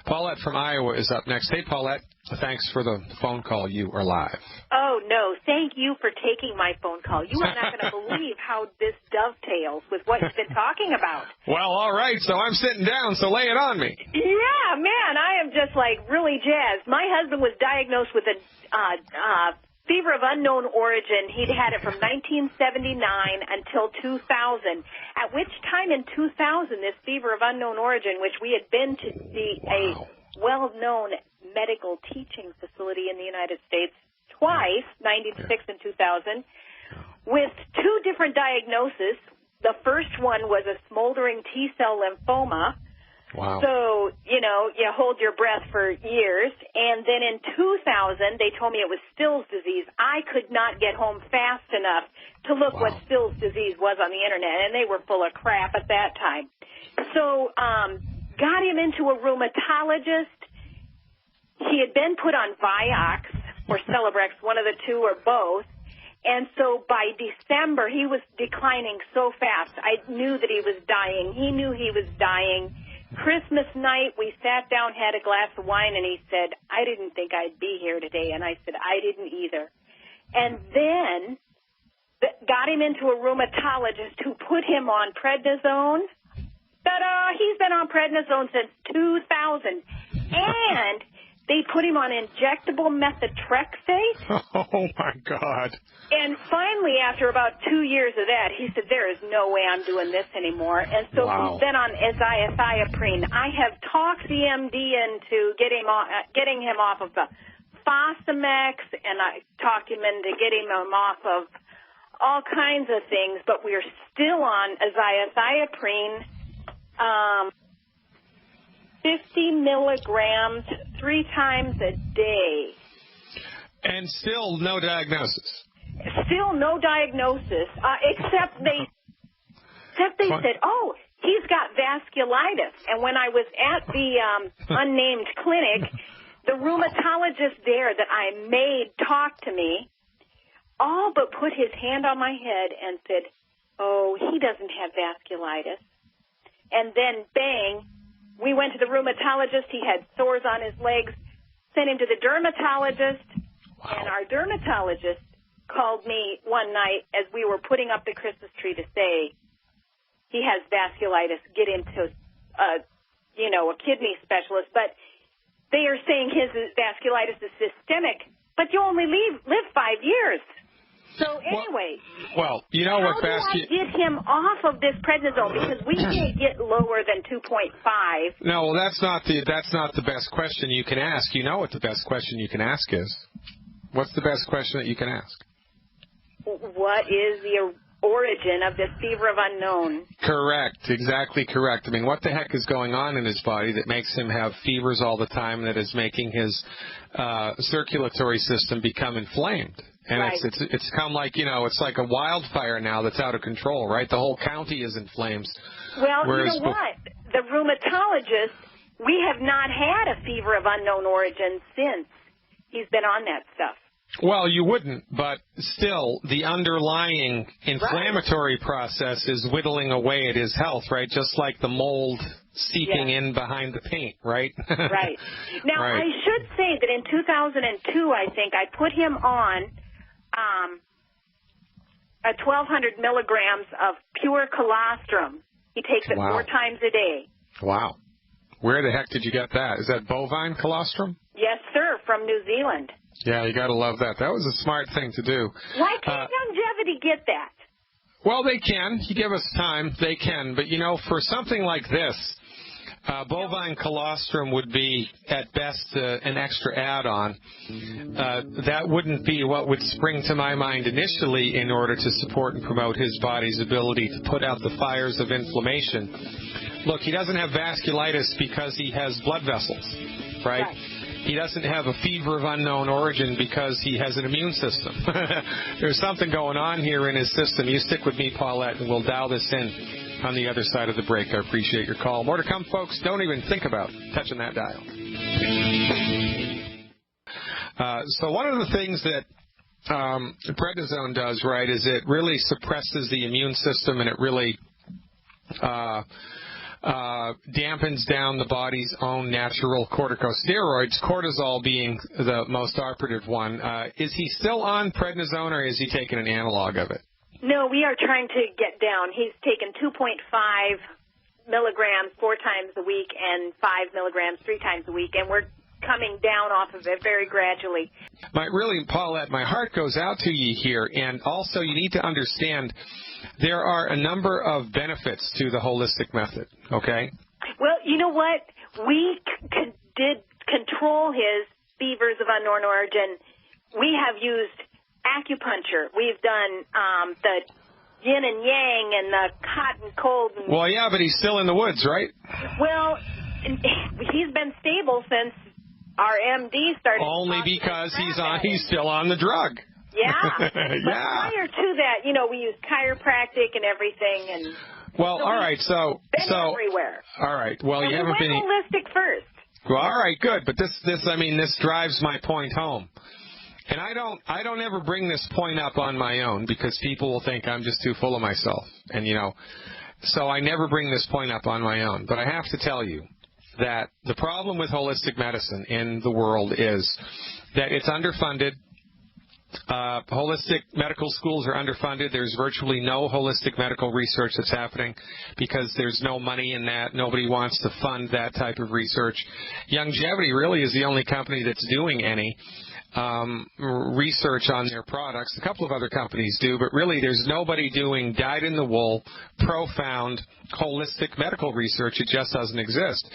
Paulette from Iowa is up next. Hey, Paulette, thanks for the phone call. You are live. Oh, no. Thank you for taking my phone call. You are not going to believe how this dovetails with what you've been talking about. Well, all right. So I'm sitting down, so lay it on me. Yeah, man, I am just, really jazzed. My husband was diagnosed with a fever of unknown origin. He'd had it from 1979 until 2000, at which time in 2000, this fever of unknown origin, which we had been to see a well-known medical teaching facility in the United States twice, 96 and 2000, with two different diagnoses. The first one was a smoldering T-cell lymphoma. Wow. So, you hold your breath for years. And then in 2000, they told me it was Still's disease. I could not get home fast enough to look what Still's disease was on the Internet, and they were full of crap at that time. So got him into a rheumatologist. He had been put on Vioxx or Celebrex, one of the two or both. And so by December, he was declining so fast. I knew that he was dying. He knew he was dying. Christmas night, we sat down, had a glass of wine, and he said, I didn't think I'd be here today. And I said, I didn't either. And then got him into a rheumatologist who put him on Prednisone. Ta-da! He's been on Prednisone since 2000. And they put him on injectable methotrexate. Oh, my God. And finally, after about 2 years of that, he said, there is no way I'm doing this anymore. And so he's been on azathioprine. I have talked the MD into getting him off of the Fosamax, and I talked him into getting him off of all kinds of things, but we're still on azathioprine, 50 milligrams 3 times a day. And still no diagnosis. Still no diagnosis, except they said, oh, he's got vasculitis. And when I was at the unnamed clinic, the rheumatologist there that I made talk to me, all but put his hand on my head and said, oh, he doesn't have vasculitis. And then, bang, we went to the rheumatologist. He had sores on his legs, sent him to the dermatologist, and our dermatologist called me one night as we were putting up the Christmas tree to say, he has vasculitis, get him to, a kidney specialist. But they are saying his vasculitis is systemic, but you only live 5 years. So anyway, how do I get him off of this prednisone? Because we can't get lower than 2.5. No, well, that's not the best question you can ask. You know what the best question you can ask is? What's the best question that you can ask? What is the origin of this fever of unknown? Correct, exactly correct. I mean, what the heck is going on in his body that makes him have fevers all the time, that is making his circulatory system become inflamed? And it's come it's like a wildfire now that's out of control, right? The whole county is in flames. Well, you know what? The rheumatologist, we have not had a fever of unknown origin since he's been on that stuff. Well, you wouldn't, but still, the underlying inflammatory process is whittling away at his health, right? Just like the mold seeping in behind the paint, right? Right. Now, I should say that in 2002, I think, I put him on 1,200 milligrams of pure colostrum. He takes it 4 times a day. Wow. Where the heck did you get that? Is that bovine colostrum? Yes, sir, from New Zealand. Yeah, you got to love that. That was a smart thing to do. Why can't longevity get that? Well, they can. You give us time, they can. But, for something like this, bovine colostrum would be, at best, an extra add-on. That wouldn't be what would spring to my mind initially in order to support and promote his body's ability to put out the fires of inflammation. Look, he doesn't have vasculitis because he has blood vessels, right? He doesn't have a fever of unknown origin because he has an immune system. There's something going on here in his system. You stick with me, Paulette, and we'll dial this in on the other side of the break. I appreciate your call. More to come, folks. Don't even think about touching that dial. So one of the things that prednisone does, right, is it really suppresses the immune system, and it really dampens down the body's own natural corticosteroids, cortisol being the most operative one. Is he still on prednisone, or is he taking an analog of it? No, we are trying to get down. He's taken 2.5 milligrams 4 times a week and 5 milligrams 3 times a week, and we're coming down off of it very gradually. Paulette, my heart goes out to you here, and also you need to understand there are a number of benefits to the holistic method, okay? Well, you know what? We did control his fevers of unknown origin. We have used acupuncture. We've done the yin and yang and the hot and cold. And, well, yeah, but he's still in the woods, right? Well, he's been stable since our MD started. Only because he's still on the drug. Yeah. Yeah. But prior to that, we used chiropractic and everything, and well, all right, so everywhere. All right, well, and you haven't been holistic first. Well, all right, good, but this drives my point home. And I don't ever bring this point up on my own because people will think I'm just too full of myself. And, so I never bring this point up on my own. But I have to tell you that the problem with holistic medicine in the world is that it's underfunded. Holistic medical schools are underfunded. There's virtually no holistic medical research that's happening because there's no money in that. Nobody wants to fund that type of research. Longevity really is the only company that's doing any research on their products. A couple of other companies do, but really there's nobody doing dyed-in-the-wool, profound, holistic medical research. It just doesn't exist.